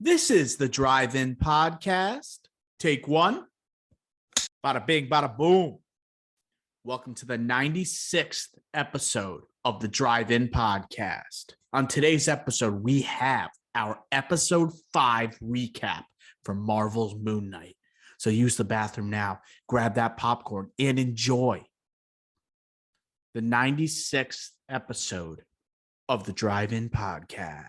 This is the Drive-In Podcast. Take one. Bada bing, bada boom. Welcome to the 96th episode of the Drive-In Podcast. On today's episode, we have our episode 5 recap for Marvel's Moon Knight. So use the bathroom now, grab that popcorn, and enjoy the 96th episode of the Drive-In Podcast.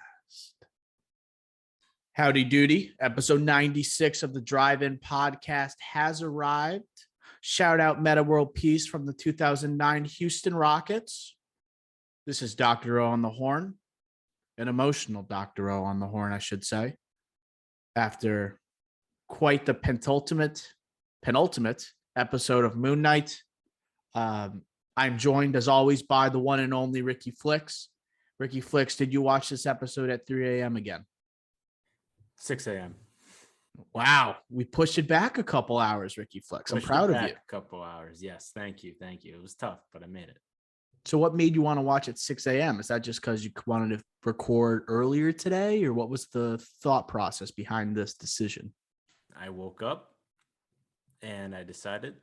Howdy doody. Episode 96 of the Drive-In Podcast has arrived. Shout out Meta World Peace from the 2009 Houston Rockets. This is Dr. O on the horn. An emotional Dr. O on the horn, I should say. After quite the penultimate episode of Moon Knight. I'm joined, as always, by the one and only Ricky Flicks. Ricky Flicks, did you watch this episode at 3 a.m. again? 6 a.m. Wow, we pushed it back a couple hours, Ricky Flicks. I'm proud of you. A couple hours, yes. Thank you. It was tough, but I made it. So what made you want to watch at 6 a.m.? Is that just because you wanted to record earlier today, or what was the thought process behind this decision? I woke up and I decided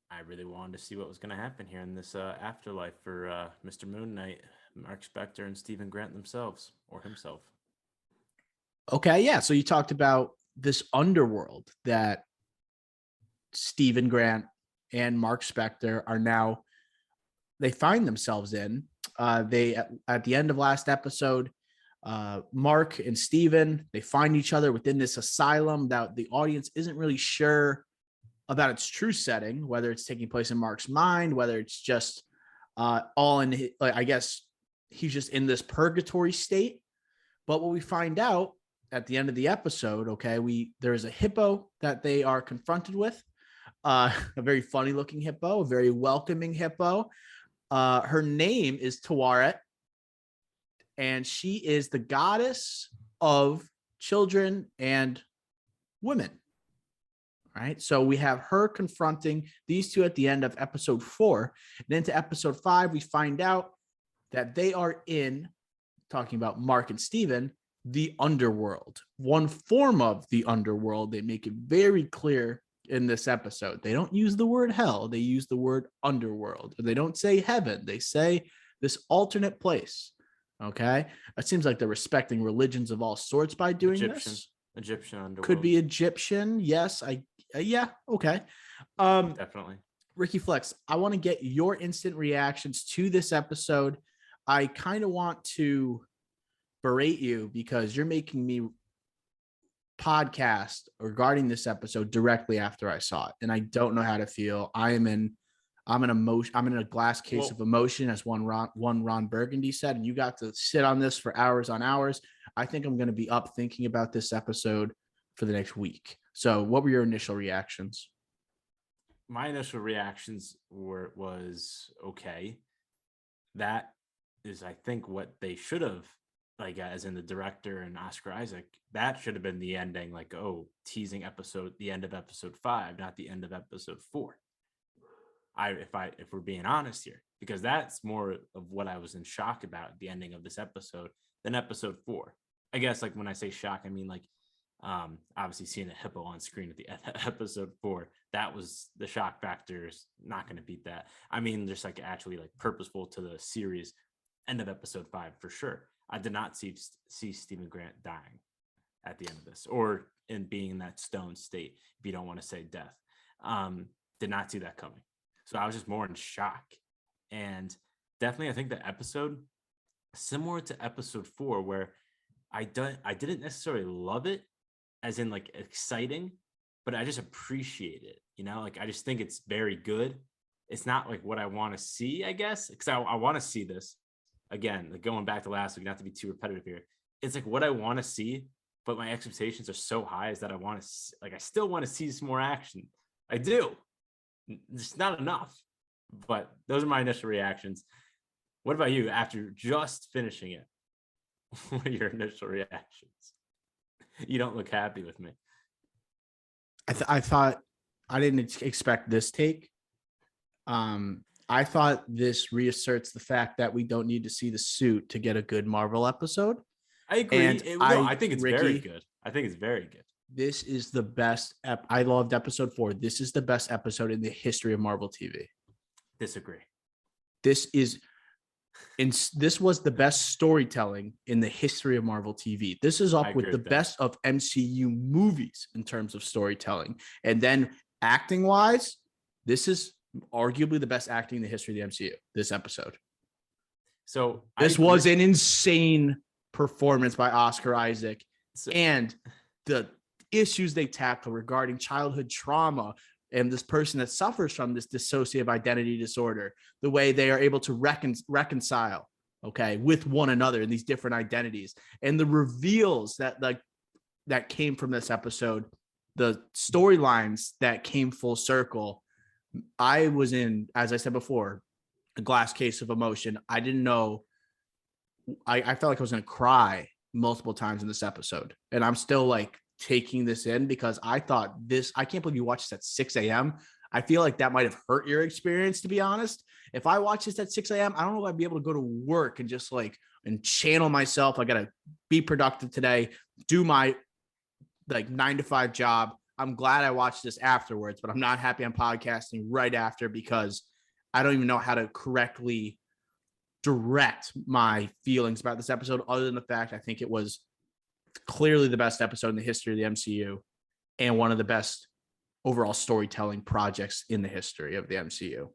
I really wanted to see what was going to happen here in this afterlife for Mr. Moon Knight, Mark Spector, and Stephen Grant themselves, or himself. Okay, yeah. So you talked about this underworld that Stephen Grant and Mark Spector are now, they find themselves in. They at the end of last episode, Mark and Stephen, they find each other within this asylum that the audience isn't really sure about its true setting, whether it's taking place in Mark's mind, whether it's just all in, I guess he's just in this purgatory state. But what we find out at the end of the episode, there is a hippo that they are confronted with, a very funny looking hippo, a very welcoming hippo. Her name is Tawaret, and she is the goddess of children and women. All right, so we have her confronting these two at the end of episode 4, and into episode 5, we find out that they are in, talking about Mark and Stephen, the underworld, one form of the underworld. They make it very clear in this episode. They don't use the word hell. They use the word underworld. They don't say heaven. They say this alternate place. Okay. It seems like they're respecting religions of all sorts by doing this. Egyptian underworld. Could be Egyptian. Yes. Yeah. Okay. Definitely. Ricky Flex, I want to get your instant reactions to this episode. I kind of want to berate you because you're making me podcast regarding this episode directly after I saw it, and I don't know how to feel. I'm in a glass case of emotion, as one Ron Burgundy said, and you got to sit on this for hours on hours. I think I'm going to be up thinking about this episode for the next week. So what were your initial reactions? My initial reactions was okay. That is, I think, what they should have, like, as in the director and Oscar Isaac, that should have been the ending, like, teasing the end of episode 5, not the end of episode 4. If we're being honest here, because that's more of what I was in shock about at the ending of this episode than episode 4. I guess, like, when I say shock, I mean, like, obviously seeing a hippo on screen at the episode 4, that was the shock factor. Is not going to beat that. I mean, just like actually like purposeful to the series end of episode 5 for sure. I did not see Stephen Grant dying at the end of this, or in being in that stone state, if you don't want to say death. Did not see that coming. So I was just more in shock. And definitely, I think the episode, similar to episode 4, where I didn't necessarily love it, as in like exciting, but I just appreciate it. Like I just think it's very good. It's not like what I want to see, I guess, because I want to see this. Again, like going back to last week, not to be too repetitive here, it's like what I want to see, but my expectations are so high is that I still want to see some more action. I do. It's not enough, but those are my initial reactions. What about you after just finishing it? What are your initial reactions? You don't look happy with me. I thought I didn't expect this take. I thought this reasserts the fact that we don't need to see the suit to get a good Marvel episode. I agree. And I think it's very Ricky, good. I think it's very good. this is the best. I loved episode 4. This is the best episode in the history of Marvel TV. Disagree. This is this was the best storytelling in the history of Marvel TV. This is up with the best of MCU movies in terms of storytelling. And then acting wise, this is arguably the best acting in the history of the MCU, this episode. So this was an insane performance by Oscar Isaac, and the issues they tackle regarding childhood trauma and this person that suffers from this dissociative identity disorder, the way they are able to reconcile, okay, with one another in these different identities, and the reveals that came from this episode, the storylines that came full circle. I was in, as I said before, a glass case of emotion. I didn't know. I felt like I was going to cry multiple times in this episode, and I'm still like taking this in because I thought this. I can't believe you watched this at 6 a.m. I feel like that might have hurt your experience, to be honest. If I watch this at 6 a.m., I don't know if I'd be able to go to work and just like and channel myself. I got to be productive today, do my like 9 to 5 job. I'm glad I watched this afterwards, but I'm not happy I'm podcasting right after because I don't even know how to correctly direct my feelings about this episode, other than the fact I think it was clearly the best episode in the history of the MCU and one of the best overall storytelling projects in the history of the MCU.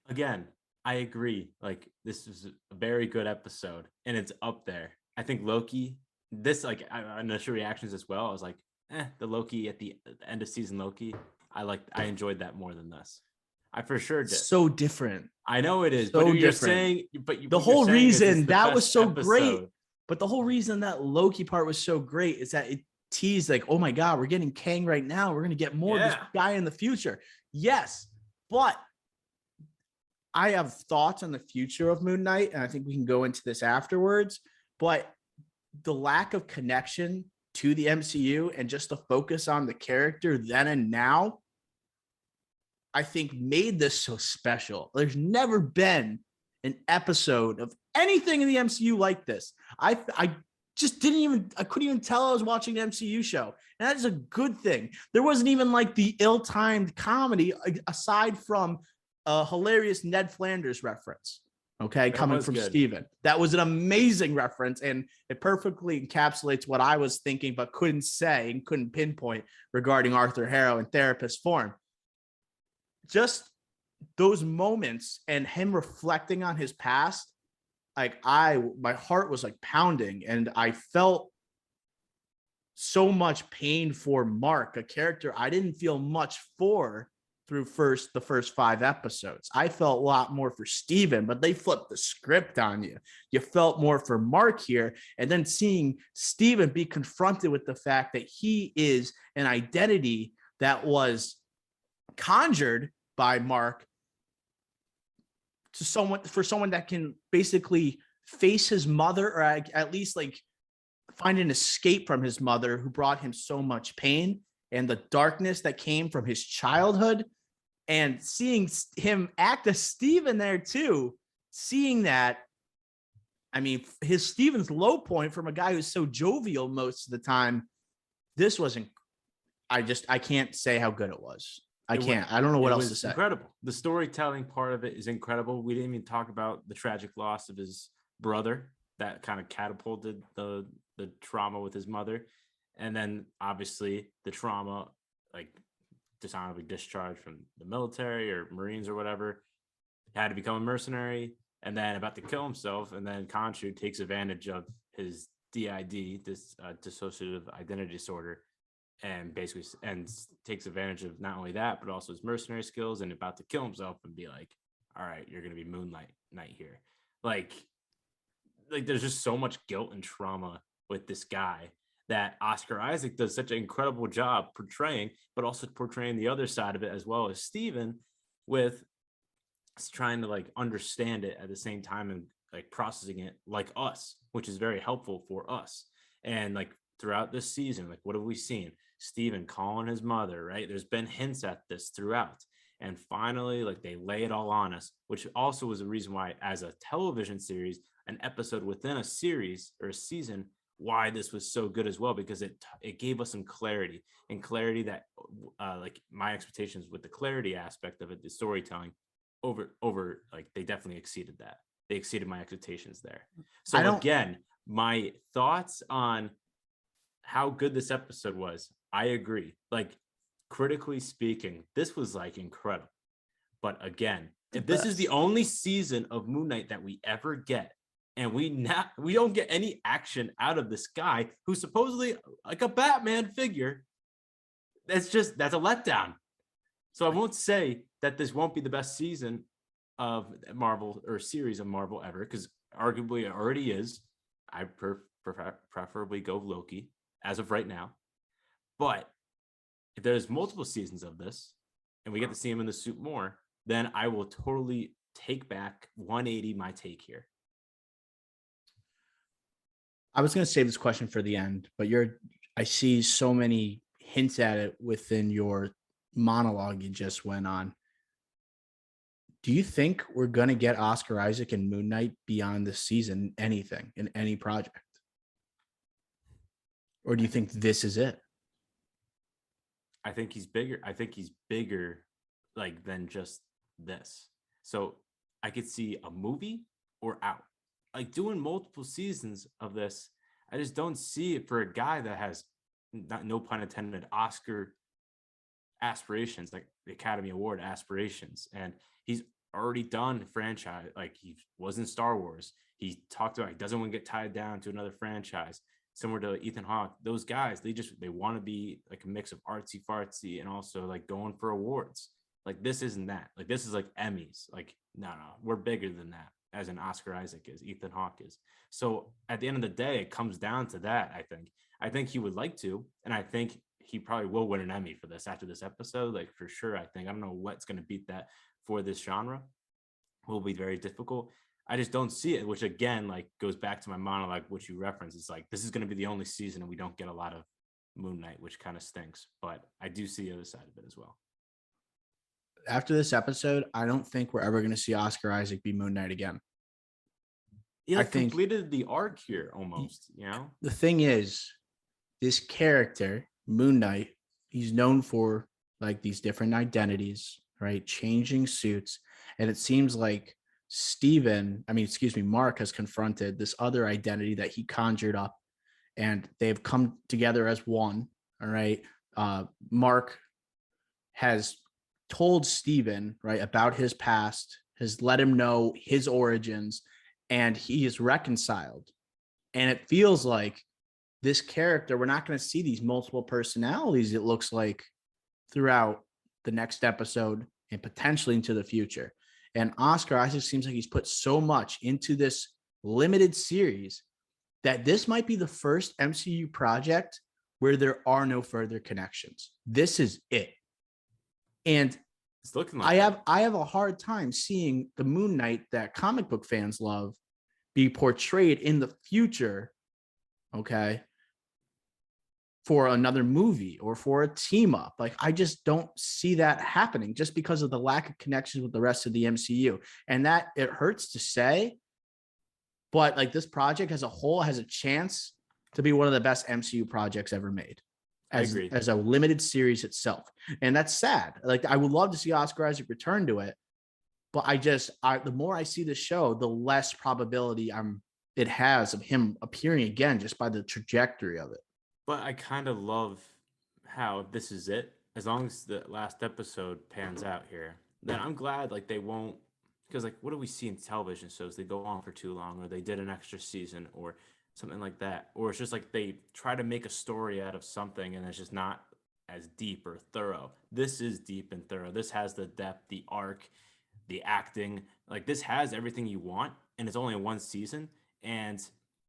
Again, I agree. Like, this is a very good episode, and it's up there. I think Loki, this, like, initial reactions as well. I was like, the Loki at the end of season Loki, I enjoyed that more than this. I for sure did. So different. I know it is, so but you're different. saying, the whole reason that was so great, but the whole reason that Loki part was so great is that it teased like, oh my God, we're getting Kang right now. We're going to get more of this guy in the future. Yes, but I have thoughts on the future of Moon Knight, and I think we can go into this afterwards, but the lack of connection to the MCU and just the focus on the character then and now, I think made this so special. There's never been an episode of anything in the MCU like this. I just I couldn't even tell I was watching an MCU show. And that is a good thing. There wasn't even like the ill-timed comedy aside from a hilarious Ned Flanders reference. Okay, coming from Steven. That was an amazing reference, and it perfectly encapsulates what I was thinking but couldn't say and couldn't pinpoint regarding Arthur Harrow in therapist form. Just those moments and him reflecting on his past, like my heart was like pounding, and I felt so much pain for Mark, a character I didn't feel much for through the first 5 episodes. I felt a lot more for Steven, but they flipped the script on you. You felt more for Mark here, and then seeing Steven be confronted with the fact that he is an identity that was conjured by Mark to someone that can basically face his mother, or at least like find an escape from his mother who brought him so much pain and the darkness that came from his childhood, and seeing him act as Steven there too, seeing that, I mean, his Steven's low point from a guy who's so jovial most of the time, this wasn't, I can't say how good it was. I don't know what else to say. Incredible. The storytelling part of it is incredible. We didn't even talk about the tragic loss of his brother that kind of catapulted the trauma with his mother. And then obviously the trauma, like dishonorably discharged from the military or Marines or whatever, had to become a mercenary, and then about to kill himself. And then Khonshu takes advantage of his DID, this dissociative identity disorder, and basically takes advantage of not only that, but also his mercenary skills, and about to kill himself and be like, all right, you're going to be Moonlight Knight here. Like there's just so much guilt and trauma with this guy that Oscar Isaac does such an incredible job portraying, but also portraying the other side of it as well as Steven, with trying to like understand it at the same time and like processing it like us, which is very helpful for us. And like throughout this season, like what have we seen? Steven calling his mother, right? There's been hints at this throughout. And finally, like they lay it all on us, which also was the reason why, as a television series, an episode within a series or a season why this was so good as well, because it gave us some clarity, and clarity that like my expectations with the clarity aspect of it, the storytelling over like they definitely exceeded that. They exceeded my expectations there. I So don't. again, my thoughts on how good this episode was, I agree. Like critically speaking, this was like incredible. But again, The if this is the best. only season of Moon Knight that we ever get, and we don't get any action out of this guy who's supposedly like a Batman figure, that's a letdown. So I won't say that this won't be the best season of Marvel or series of Marvel ever, because arguably it already is. I preferably go Loki as of right now. But if there's multiple seasons of this and we get to see him in the suit more, then I will totally take back 180 my take here. I was going to save this question for the end, but I see so many hints at it within your monologue you just went on. Do you think we're going to get Oscar Isaac and Moon Knight beyond this season, anything in any project? Or do you think this is it? I think he's bigger. I think he's bigger like than just this. So I could see a movie or out. Like doing multiple seasons of this, I just don't see it for a guy that has no pun intended Oscar aspirations, like the Academy Award aspirations. And he's already done franchise, like he was in Star Wars. He talked about he doesn't want to get tied down to another franchise. Similar to Ethan Hawke, those guys, they want to be like a mix of artsy fartsy and also like going for awards. Like this isn't that. Like this is like Emmys. Like no, we're bigger than that. As an Oscar Isaac is, Ethan Hawke is. So at the end of the day, it comes down to that. I think he would like to, and I think he probably will win an Emmy for this after this episode. Like for sure, I don't know what's going to beat that for this genre. Will be very difficult. I just don't see it, which again, like goes back to my monologue, which you referenced. It's like, this is going to be the only season and we don't get a lot of Moon Knight, which kind of stinks, but I do see the other side of it as well. After this episode, I don't think we're ever going to see Oscar Isaac be Moon Knight again. He like I think completed the arc here almost, you know? The thing is, this character, Moon Knight, he's known for like these different identities, right? Changing suits. And it seems like Mark has confronted this other identity that he conjured up, and they've come together as one. All right. Mark has told Steven, right, about his past, has let him know his origins, and he is reconciled. And it feels like this character, we're not going to see these multiple personalities, it looks like, throughout the next episode and potentially into the future. And Oscar Isaac seems like he's put so much into this limited series that this might be the first MCU project where there are no further connections. This is it. And it's looking like I have a hard time seeing the Moon Knight that comic book fans love be portrayed in the future, okay, for another movie or for a team up. Like, I just don't see that happening just because of the lack of connections with the rest of the MCU. And that it hurts to say, but like this project as a whole has a chance to be one of the best MCU projects ever made. As a limited series itself. And that's sad. Like, I would love to see Oscar Isaac return to it, but the more I see the show, the less probability it has of him appearing again just by the trajectory of it. But I kind of love how this is it. As long as the last episode pans out here, then I'm glad like they won't, because like what do we see in television shows? They go on for too long, or they did an extra season or something like that. Or it's just like they try to make a story out of something and it's just not as deep or thorough. This is deep and thorough. This has the depth, the arc, the acting. Like this has everything you want, and it's only one season. And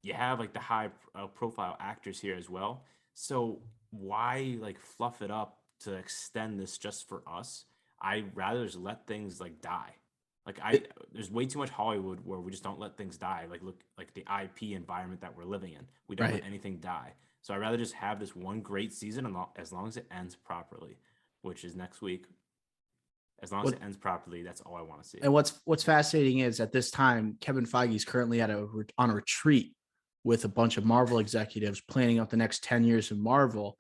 you have like the high profile actors here as well. So why like fluff it up to extend this just for us? I rather just let things like die. Like there's way too much Hollywood where we just don't let things die. Like look, like the IP environment that we're living in, we don't let anything die. So I'd rather just have this one great season as long as it ends properly, which is next week. As long as it ends properly, that's all I want to see. And what's fascinating is at this time, Kevin Feige is currently on a retreat with a bunch of Marvel executives planning out the next 10 years of Marvel,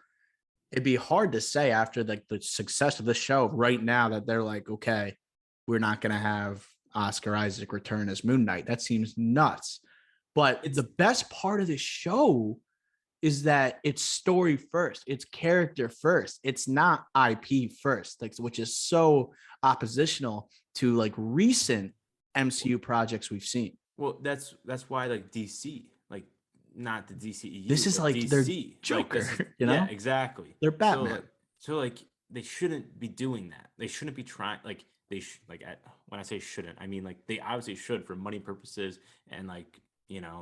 it'd be hard to say after like the success of the show right now that they're like, okay, we're not going to have Oscar Isaac return as Moon Knight. That seems nuts. But It's the best part of this show is that it's story first, it's character first, it's not IP first, like, which is so oppositional to like recent MCU projects we've seen. well, that's why like DC, like not the DCEU, This is but like their DC, like Joker, this is you yeah, know, exactly. they're So Batman. like they shouldn't be doing that. They shouldn't be trying like like when I say shouldn't, I mean like they obviously should for money purposes and like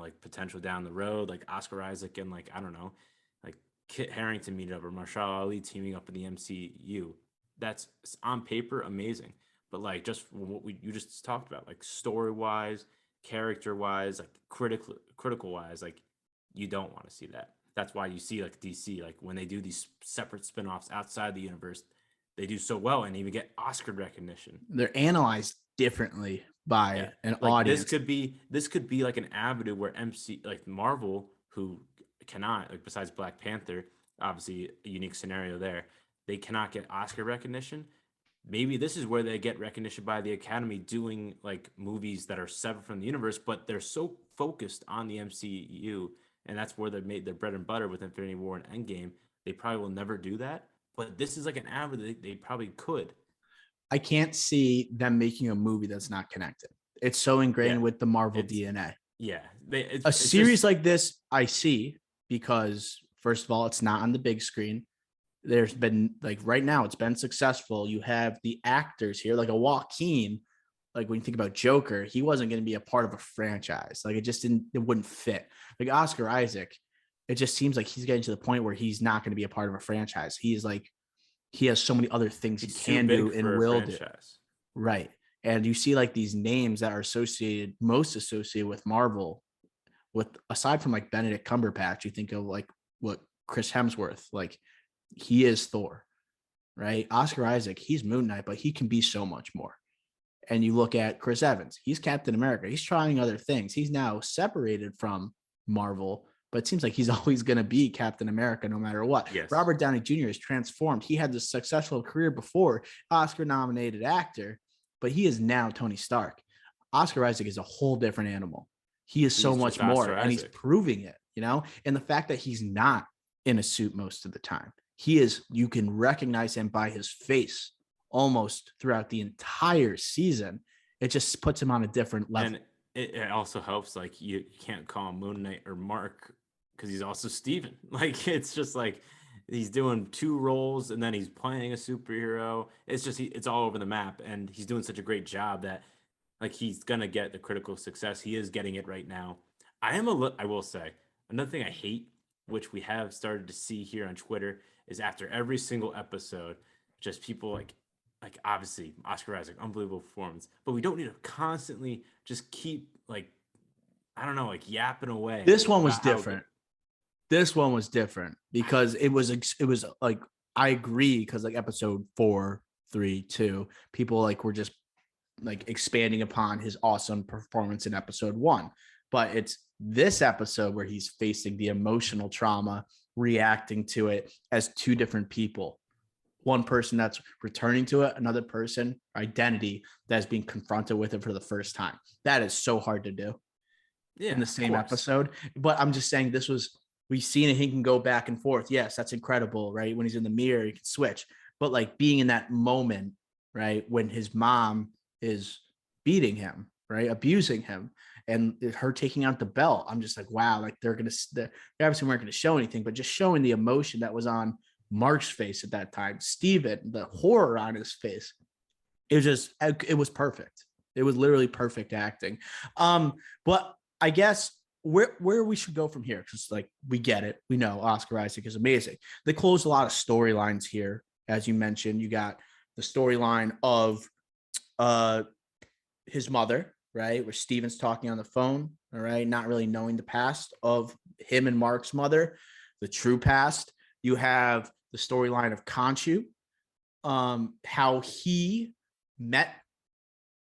like potential down the road, like Oscar Isaac and like I don't know, like Kit Harrington meeting up or Marshall Ali teaming up in the MCU. That's on paper amazing, but like just what you just talked about, like story wise, character wise, like critical wise, like you don't want to see that. That's why you see like DC, like when they do these separate spin-offs outside the universe, they do so well and even get Oscar recognition. They're analyzed differently Yeah. by an Like audience. this could be like an avenue where MC like Marvel, who cannot, like besides Black Panther, obviously a unique scenario there, they cannot get Oscar recognition. Maybe this is where they get recognition by the Academy doing like movies that are separate from the universe, but they're so focused on the MCU, and that's where they made their bread and butter with Infinity War and Endgame. They probably will never do that, but this is like an avenue they probably could. I can't see them making a movie that's not connected. It's so Yeah, ingrained with the Marvel it's DNA. yeah. A It's series just like this, I see because first of all, it's not on the big screen. There's been like right now, it's been successful. You have the actors here, like a Joaquin. Like when you think about Joker, he wasn't going to be a part of a franchise. Like it wouldn't fit. Like Oscar Isaac, it just seems like he's getting to the point where he's not going to be a part of a franchise. He's like, he has so many other things he he's too can do big and for a will do. franchise. Right. And you see like these names that are most associated with Marvel, with aside from like Benedict Cumberbatch, you think of like what Chris Hemsworth, like he is Thor, right? Oscar Isaac, he's Moon Knight, but he can be so much more. And you look at Chris Evans, he's Captain America. He's trying other things. He's now separated from Marvel, but it seems like he's always going to be Captain America no matter what. Yes. Robert Downey Jr. is transformed. He had this successful career before, Oscar nominated actor, but he is now Tony Stark. Oscar Isaac is a whole different animal. He is so He's just much more, Oscar and he's Isaac. proving it, and the fact that he's not in a suit most of the time. You can recognize him by his face almost throughout the entire season. It just puts him on a different level. And it also helps, like you can't call him Moon Knight or Mark because he's also Steven. Like it's just like he's doing two roles and then he's playing a superhero. It's just it's all over the map, and he's doing such a great job that like he's gonna get the critical success. He is getting it right now. I will say another thing I hate, which we have started to see here on Twitter, is after every single episode, just people like obviously Oscar Isaac, unbelievable performance, but we don't need to constantly just keep like I don't know, like yapping away This one was about how good. different. This one was different because it was like, I agree, because like episode 4, 3, 2, people like were just like expanding upon his awesome performance in episode 1. But it's this episode where he's facing the emotional trauma, reacting to it as two different people. One person that's returning to it, another person, identity, that's being confronted with it for the first time. That is so hard to do Yeah, in the of same course. episode. But I'm just saying, we've seen it. He can go back and forth. Yes, that's incredible, right? When he's in the mirror, he can switch. But like being in that moment, right, when his mom is beating him, right, abusing him, and her taking out the belt, I'm just like, wow, like they obviously weren't going to show anything, but just showing the emotion that was on Mark's face at that time, Steven, the horror on his face. It was perfect. It was literally perfect acting. But I guess where we should go from here, because like we get it, we know Oscar Isaac is amazing. They closed a lot of storylines here, as you mentioned. You got the storyline of his mother, right, where Steven's talking on the phone, all right, not really knowing the past of him and Mark's mother, the true past. You have the storyline of Khonshu, how he met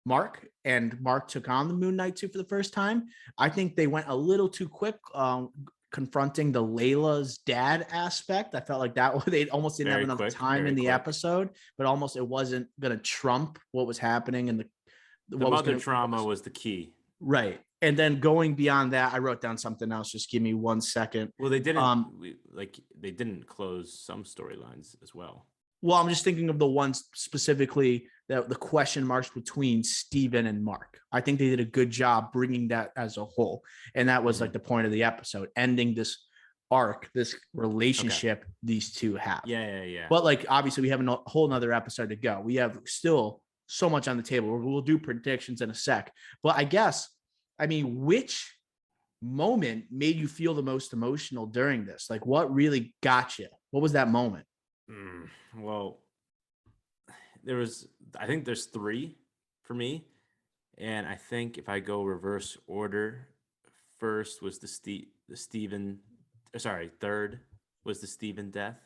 Mark and Mark took on the Moon Knight suit for the first time. I think they went a little too quick, confronting the Layla's dad aspect. I felt like that they almost didn't have Very enough quick, time very in the quick. episode, but almost it wasn't going to trump what was happening and The what was mother going to trauma was the key. right. And then going beyond that, I wrote down something else. Just give me 1 second. Well, they didn't close some storylines as well. Well, I'm just thinking of the ones specifically that the question marks between Steven and Mark. I think they did a good job bringing that as a whole. And that was like the point of the episode, ending this arc, this relationship these two have. Yeah. But like, obviously we have a whole nother episode to go. We have still so much on the table. We'll do predictions in a sec. But I mean, which moment made you feel the most emotional during this? Like, what really got you? What was that moment? Well, I think there's 3 for me. And I think if I go reverse order, first was third was the Steven death.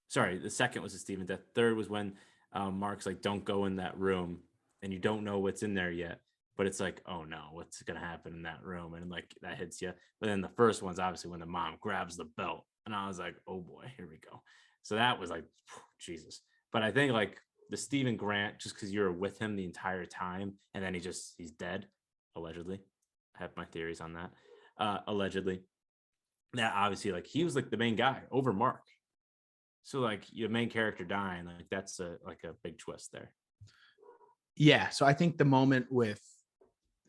Sorry, the second was the Steven death. Third was when Mark's like, don't go in that room, and you don't know what's in there yet. But it's like, oh no, what's going to happen in that room? And like that hits you. But then the first one's obviously when the mom grabs the belt. And I was like, oh boy, here we go. So that was like, Jesus. But I think like the Steven Grant, just because you're with him the entire time and then he's dead, allegedly. I have my theories on that. Allegedly. That obviously, like, he was like the main guy over Mark. So like your main character dying, like that's a big twist there. Yeah. So I think the moment with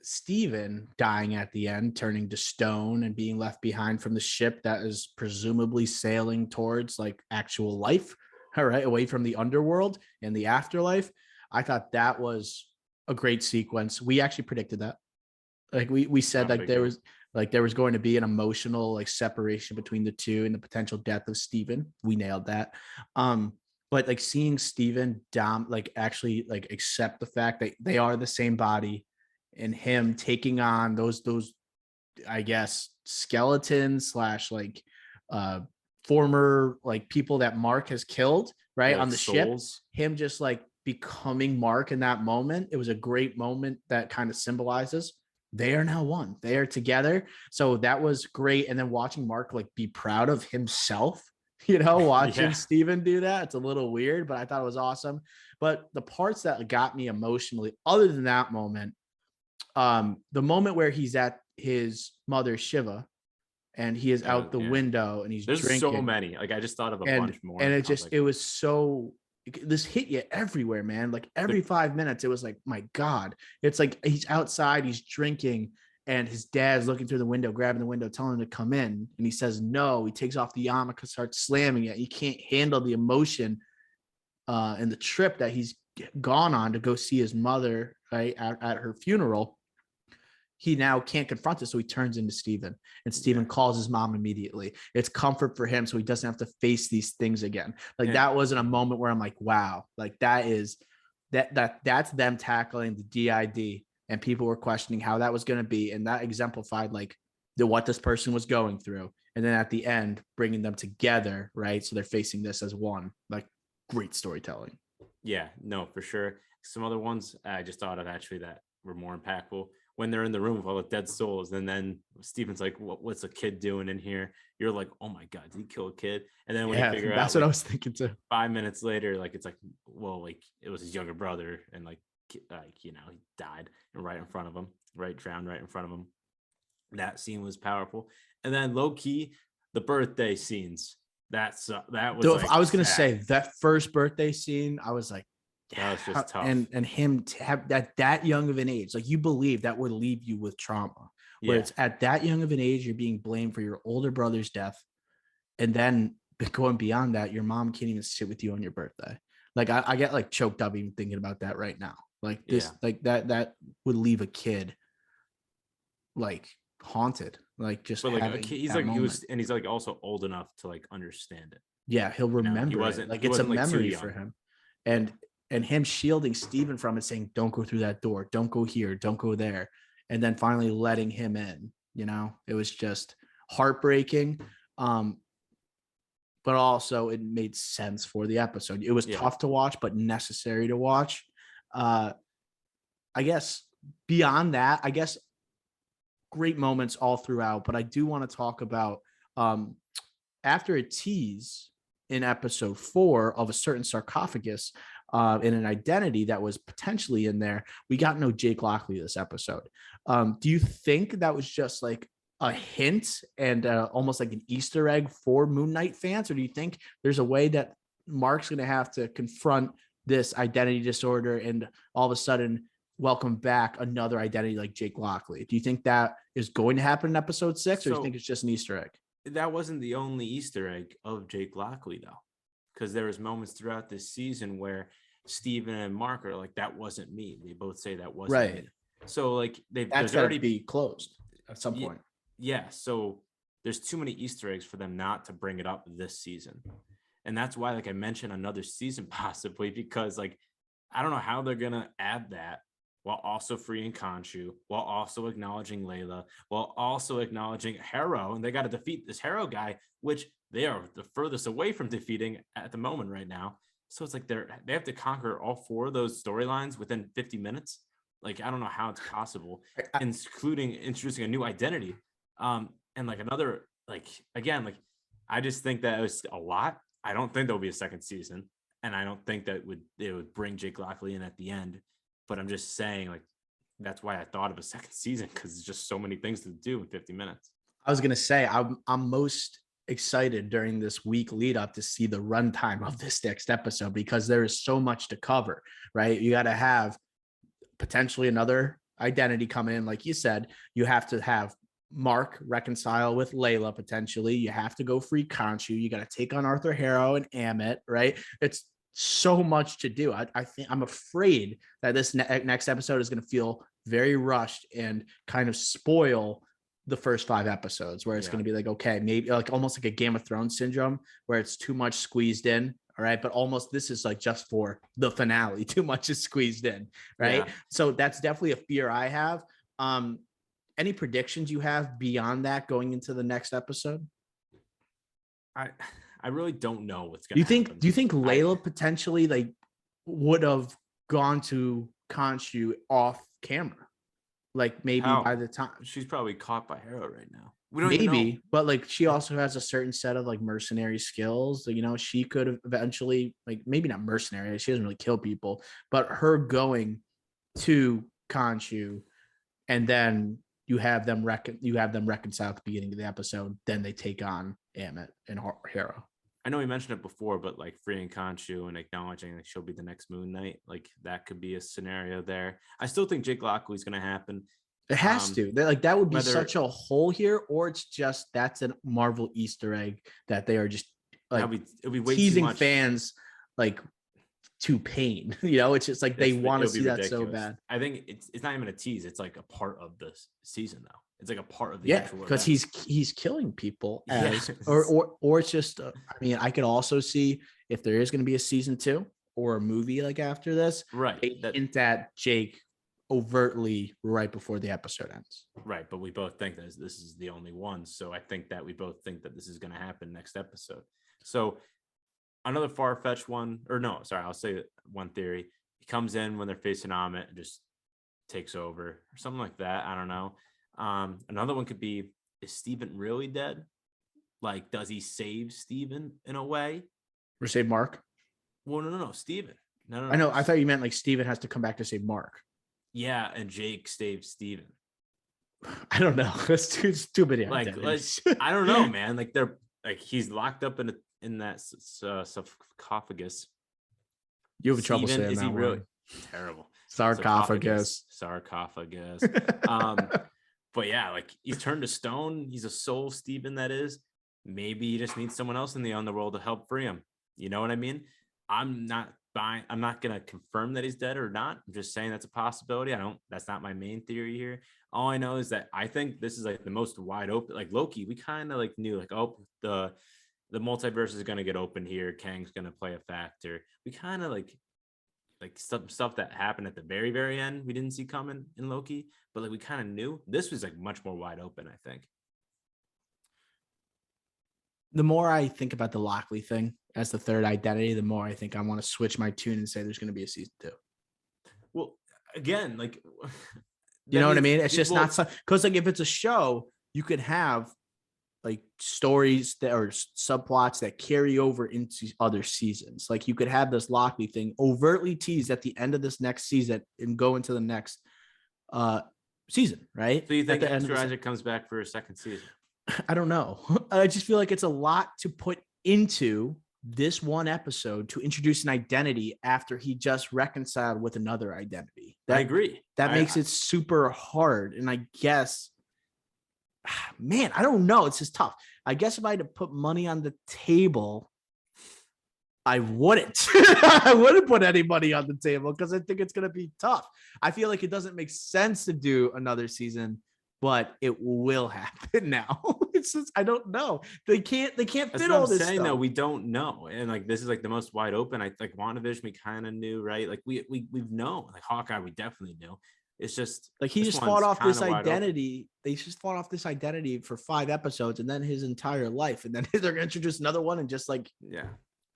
Steven dying at the end, turning to stone and being left behind from the ship that is presumably sailing towards like actual life, all right, away from the underworld and the afterlife. I thought that was a great sequence. We actually predicted that. Like we said, like there was going to be an emotional like separation between the two and the potential death of Steven. We nailed that. But like seeing Steven like actually like accept the fact that they are the same body, and him taking on those I guess skeletons slash like former like people that Mark has killed, right, like on the souls. ship, him just like becoming Mark in that moment. It was a great moment that kind of symbolizes they are now one, they are together. So that was great. And then watching Mark like be proud of himself, watching Steven do that, it's a little weird, but I thought it was awesome. But the parts that got me emotionally, other than that moment, the moment where he's at his mother Shiva and he is out the window and there's drinking. So many. Like I just thought of a bunch more. And it was so, this hit you everywhere, man. Like every 5 minutes, it was like, my God, it's like he's outside, he's drinking, and his dad's looking through the window, grabbing the window, telling him to come in. And he says no. He takes off the yarmulke, starts slamming it. He can't handle the emotion and the trip that he's gone on to go see his mother, right, at her funeral. He now can't confront it, so he turns into Steven, and Steven calls his mom immediately. It's comfort for him, so he doesn't have to face these things again. Like that wasn't a moment where I'm like, wow, like that's them tackling the DID, and people were questioning how that was going to be, and that exemplified like what this person was going through, and then at the end bringing them together, right? So they're facing this as one. Like great storytelling. Yeah, no, for sure. Some other ones I just thought of actually that were more impactful. When they're in the room with all the dead souls, and then Steven's like, what's a kid doing in here? You're like, oh my God, did he kill a kid? And then when you figure that's out, what I was thinking too. 5 minutes later, like, it's like, well, like it was his younger brother, and like he died right in front of him, drowned right in front of him. That scene was powerful. And then low key, the birthday scenes. That was like, I was going to say that first birthday scene, I was like, that was just tough. And him to have that young of an age, like you believe that would leave you with trauma, where it's at that young of an age, you're being blamed for your older brother's death. And then going beyond that, your mom can't even sit with you on your birthday. Like I get like choked up even thinking about that right now. Like this, like that would leave a kid like haunted, like just but like he's like moment. He's like also old enough to like understand it. Yeah, he'll remember. He wasn't like it's a memory for him. And him shielding Steven from it, saying, don't go through that door, don't go here, don't go there. And then finally letting him in, it was just heartbreaking. But also it made sense for the episode. It was tough to watch, but necessary to watch. I guess beyond that, I guess great moments all throughout, but I do want to talk about after a tease in episode 4 of a certain sarcophagus in an identity that was potentially in there, we got no Jake Lockley this episode. Do you think that was just like a hint and almost like an Easter egg for Moon Knight fans, or do you think there's a way that Mark's going to have to confront this identity disorder and all of a sudden welcome back another identity like Jake Lockley? Do you think that is going to happen in episode 6, or do you think it's just an Easter egg? That wasn't the only Easter egg of Jake Lockley, though, because there was moments throughout this season where Steven and Mark are like, that wasn't me. They both say that wasn't Right. me. So like That's already be closed at some point. Yeah. So there's too many Easter eggs for them not to bring it up this season. And that's why, like I mentioned, another season possibly, because like, I don't know how they're going to add that while also freeing Khonshu, while also acknowledging Layla, while also acknowledging Harrow. And they got to defeat this Harrow guy, which they are the furthest away from defeating at the moment right now. So it's like they have to conquer all 4 of those storylines within 50 minutes. Like, I don't know how it's possible, including introducing a new identity. And like another, like, again, like, I just think that it was a lot. I don't think there'll be a second season. And I don't think that it would bring Jake Lockley in at the end. But I'm just saying, like, that's why I thought of a second season, because it's just so many things to do in 50 minutes. I was going to say, I'm most excited during this week lead up to see the runtime of this next episode, because there is so much to cover, right? You got to have potentially another identity come in. Like you said, you have to have Mark reconcile with Layla potentially. You have to go free Khonshu. You got to take on Arthur Harrow and Ammit, right? It's so much to do. I think I'm afraid that this next episode is going to feel very rushed and kind of spoil the first 5 episodes, where it's going to be like, okay, maybe like almost like a Game of Thrones syndrome where it's too much squeezed in. All right. But almost this is like just for the finale. Too much is squeezed in. Right. Yeah. So that's definitely a fear I have. Any predictions you have beyond that going into the next episode? I really don't know what's going to happen. Do you think Layla potentially like would have gone to Khonshu off camera? Like maybe by the time she's probably caught by Harrow right now. We don't maybe know. But like she also has a certain set of like mercenary skills. So, you know, she could eventually, like, maybe not mercenary, she doesn't really kill people, but her going to Khonshu and then you have them reconcile at the beginning of the episode, then they take on Ammit and Harrow. I know we mentioned it before, but like freeing Khonshu and acknowledging that she'll be the next Moon Knight, like that could be a scenario there. I still think Jake Lockley is going to happen. It has to. Like that would be such a hole here, or it's just that's a Marvel Easter egg that they are just like it'll be way teasing fans like to pain. You know, it's just like they want to see that so bad. I think it's not even a tease. It's like a part of this season, though. It's like a part of the actual because he's killing people as or it's just I mean, I could also see if there is going to be a season 2 or a movie like after this, right? They hint at Jake overtly right before the episode ends, right? But we both think that this is the only one, so I think that we both think that this is going to happen next episode. So another far-fetched one, or no, sorry, I'll say one theory. He comes in when they're facing Ammit and just takes over or something like that. I don't know. Another one could be, is Steven really dead? Like, does he save Steven in a way? Or save Mark? Well, no, Steven. No. I know. I thought you meant like Steven has to come back to save Mark. Yeah, and Jake saves Steven. I don't know. That's too many. Like I don't know, man. Like they're like he's locked up in that sarcophagus. You have trouble saying is that he word. Really terrible? Sarcophagus. But yeah, like he's turned to stone. He's a soul, Steven, that is. Maybe he just needs someone else in the underworld to help free him. You know what I mean? I'm not gonna confirm that he's dead or not. I'm just saying that's a possibility. That's not my main theory here. All I know is that I think this is like the most wide open. Like Loki, we kind of like knew like, oh, the multiverse is gonna get open here. Kang's gonna play a factor. We kind of like stuff that happened at the very, very end we didn't see coming in Loki, but like we kind of knew. This was like much more wide open, I think. The more I think about the Lockley thing as the third identity, the more I think I want to switch my tune and say there's going to be a season 2. Well, again, like You know what I mean? It's we- just well, not because like if it's a show, you could have like stories that are subplots that carry over into other seasons. Like you could have this Lockley thing overtly teased at the end of this next season and go into the next season, right? So you think At the end Oscar of Isaac comes back for a second season? I don't know. I just feel like it's a lot to put into this one episode to introduce an identity after he just reconciled with another identity. I agree. That makes it super hard. And I guess, man, I don't know. It's just tough. I guess if I had to put money on the table, I wouldn't. I wouldn't put any money on the table because I think it's going to be tough. I feel like it doesn't make sense to do another season, but it will happen now. It's just, I don't know. They can't That's fit what all I'm this saying, stuff. though. We don't know, and like this is like the most wide open. I like WandaVision. We kind of knew, right? Like we've known. Like Hawkeye, we definitely knew. It's just Like he this just fought one's off this kinda wide open. identity. They just fought off this identity for 5 episodes and then his entire life. And then they're gonna introduce another one and just like Yeah.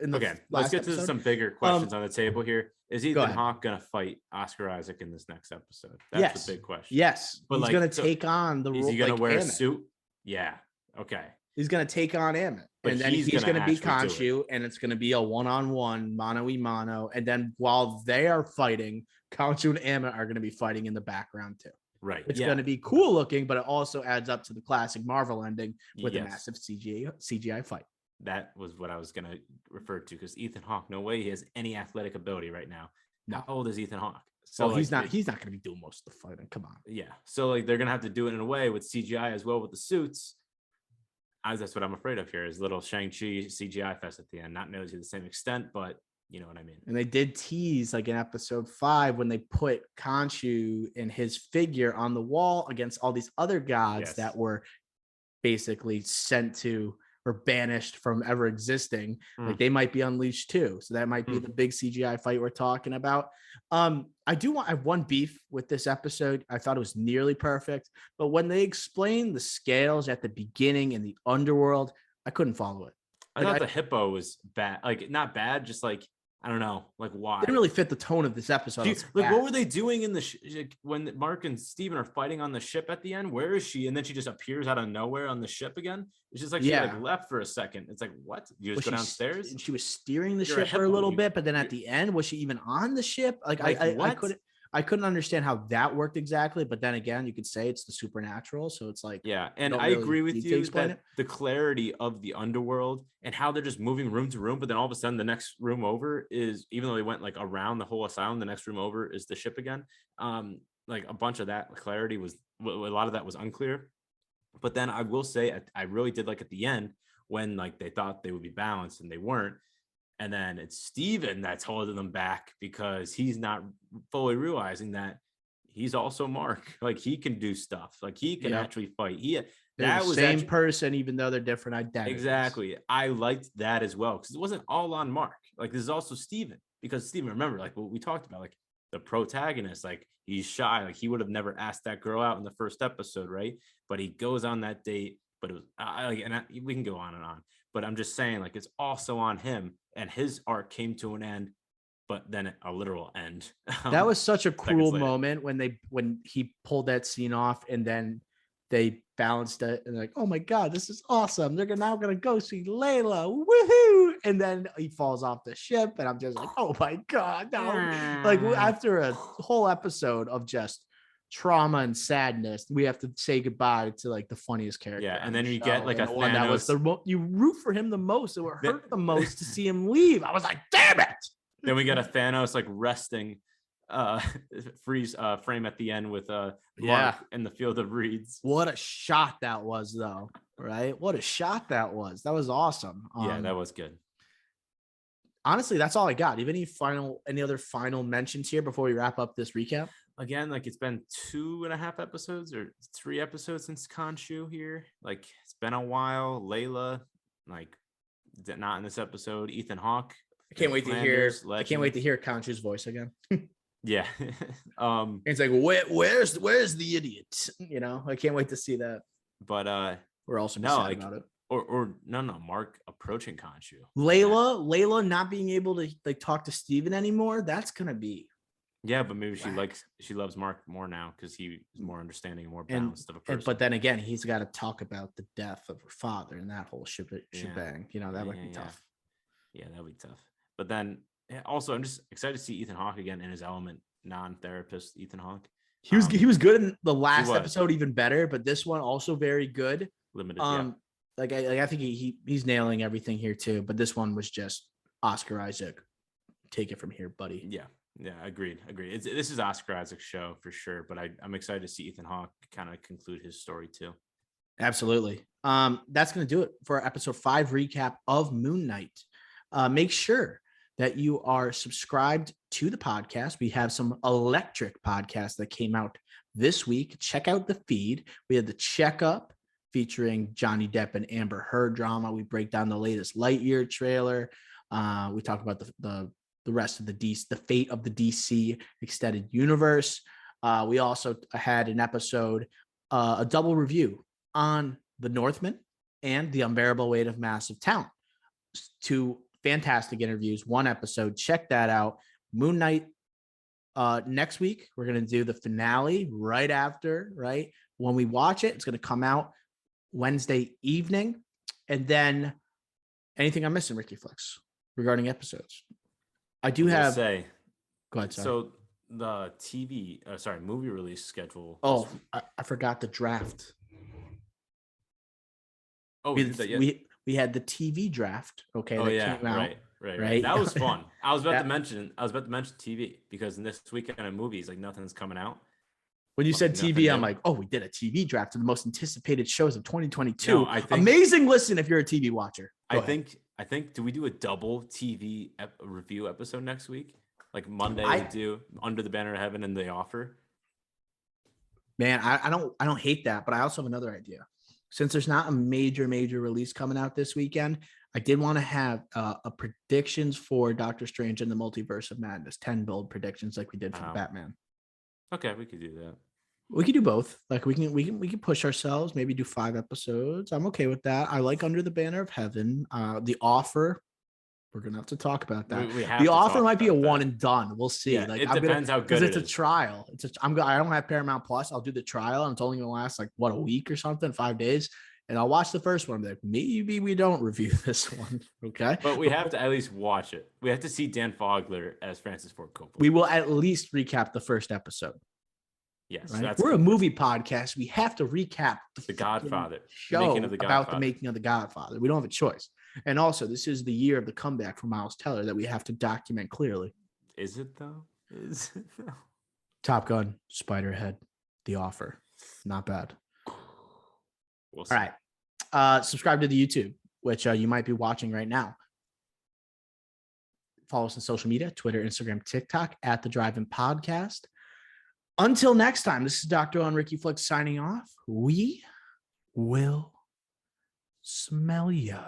in the Okay, last let's get to episode. some bigger questions on the table here. Is Ethan ahead. Hawke gonna fight Oscar Isaac in this next episode? That's Yes. the big question. Yes, But, he's like, gonna so take on the Is role. he gonna like wear a Ammit. suit? Yeah. Okay. He's gonna take on Ammit. But And then he's he's gonna gonna be actually do Khonshu, and it's gonna be a one-on-one, mano-y-mano. And then while they are fighting, Khonshu and Ammit are gonna be fighting in the background too. Right. It's yeah. gonna be cool looking, but it also adds up to the classic Marvel ending with a Yes. massive CGI fight. That was what I was gonna refer to because Ethan Hawke, no way he has any athletic ability right now. No. How old is Ethan Hawke? So like, he's not going to be doing most of the fighting. Come on. Yeah. So like they're gonna have to do it in a way with CGI as well with the suits. That's what I'm afraid of here is little Shang-Chi CGI fest at the end. Not nearly to the same extent, but you know what I mean. And they did tease like in episode 5 when they put Khonshu and his figure on the wall against all these other gods Yes. that were basically sent to or banished from ever existing. Like they might be unleashed too. So that might be the big CGI fight we're talking about. I have one beef with this episode. I thought it was nearly perfect, but when they explained the scales at the beginning in the underworld, I couldn't follow it. I thought the hippo was bad. Like not bad, just like I don't know, like why? Didn't really fit the tone of this episode. Like what were they doing in the like, when Mark and Steven are fighting on the ship at the end? Where is she? And then she just appears out of nowhere on the ship again. It's just like she like left for a second. It's like what? You just go downstairs? And she was steering the You're a ship for a little hippo. bit, but then at the end, was she even on the ship? Like I couldn't understand how that worked exactly. But then again, you could say it's the supernatural. So it's like, yeah. And don't I really agree with need to you explain that it. the clarity of the underworld and how they're just moving room to room, but then all of a sudden the next room over is, even though they went like around the whole asylum, the next room over is the ship again. Like a bunch of that clarity was, a lot of that was unclear. But then I will say, I really did like at the end when like they thought they would be balanced and they weren't. And then it's Steven that's holding them back because he's not fully realizing that he's also Mark. Like he can do stuff. Like he can actually fight. That was the same person, even though they're different identities. Exactly. I liked that as well because it wasn't all on Mark. Like this is also Steven because Steven, remember, like what we talked about, like the protagonist, like he's shy. Like he would have never asked that girl out in the first episode, right? But he goes on that date. But it was, we can go on and on. But I'm just saying, like, it's also on him, and his arc came to an end, but then a literal end. That was such a cruel later. moment when he pulled that scene off, and then they balanced it, and like, oh my god, this is awesome! They're now gonna go see Layla, woohoo! And then he falls off the ship, and I'm just like, oh my god, no! Like after a whole episode of just trauma and sadness, we have to say goodbye to like the funniest character. Yeah, and then you get like a one that was you root for him the most. It would hurt the most to see him leave. I was like, damn it. Then we got a Thanos like resting freeze frame at the end with Mark in the field of reeds. What a shot that was, though, right? What a shot that was. That was awesome. Yeah, that was good. Honestly, that's all I got. Do you have any other final mentions here before we wrap up this recap? Again, like it's been 2.5 episodes or 3 episodes since Khonshu here. Like it's been a while. Layla, like not in this episode. Ethan Hawke. I can't wait to hear. I can't wait to hear Khonshu's voice again. Yeah. It's like where's the idiot? You know, I can't wait to see that. But we're also sad about it. Or no, Mark approaching Khonshu. Layla not being able to like talk to Steven anymore. That's gonna be Yeah, but maybe she loves Mark more now because he is more understanding and more And, balanced of a person. but then again, he's got to talk about the death of her father and that whole shebang. You know, that would be tough. Yeah, that would be tough. But then also, I'm just excited to see Ethan Hawke again in his element, non-therapist Ethan Hawke. He was good in the last was. episode, even better, but this one also very good. Limited. Yeah. I think he's nailing everything here too. But this one was just Oscar Isaac. Take it from here, buddy. Yeah, agreed. This is Oscar Isaac's show for sure, but I'm excited to see Ethan Hawke kind of conclude his story too. Absolutely. That's going to do it for our episode 5 recap of Moon Knight. Make sure that you are subscribed to the podcast. We have some electric podcasts that came out this week. Check out the feed. We had the Checkup featuring Johnny Depp and Amber Heard drama. We break down the latest Lightyear trailer. We talk about the rest of the fate of the DC extended universe. We also had an episode, a double review on The Northman and The Unbearable Weight of Massive Talent. 2 fantastic interviews, 1 episode. Check that out. Moon Knight. Next week, we're going to do the finale right after, right? When we watch it, it's going to come out Wednesday evening. And then anything I'm missing, Ricky Flex, regarding episodes? I do have. Go ahead. Sorry. So the movie release schedule. Oh, I forgot the draft. Oh, we had the TV draft. Okay. Oh yeah, came out, right. That was fun. I was about to mention TV because this weekend of movies, like nothing's coming out. When you said TV, I'm like, oh, we did a TV draft of the most anticipated shows of 2022. No, amazing listen if you're a TV watcher. I think do we do a double TV review episode next week? Like Monday we do Under the Banner of Heaven and The Offer. Man, I don't hate that, but I also have another idea. Since there's not a major release coming out this weekend, I did want to have a predictions for Doctor Strange and the Multiverse of Madness, 10 bold predictions like we did for Batman. Okay, we could do that. We could do both. Like we can push ourselves, maybe do 5 episodes. I'm okay with that. I like Under the Banner of Heaven. The Offer. We're gonna have to talk about that. The Offer might be a one and done. We'll see. Yeah, it depends how good it is. It's a trial. I don't have Paramount Plus. I'll do the trial, and it's only gonna last like a week or something, 5 days. And I'll watch the first one. I'm like, maybe we don't review this one. Okay. But we have to at least watch it. We have to see Dan Fogler as Francis Ford Coppola. We will at least recap the first episode. Yes. Right? We're a movie podcast. We have to recap the Godfather show about the making of the Godfather. We don't have a choice. And also, this is the year of the comeback for Miles Teller that we have to document clearly. Is it though? Top Gun, Spiderhead, The Offer. Not bad. We'll see. All right. Subscribe to the YouTube, which you might be watching right now. Follow us on social media, Twitter, Instagram, TikTok, at The Drive-In Podcast. Until next time, this is Dr. On Ricky Flex signing off. We will smell ya.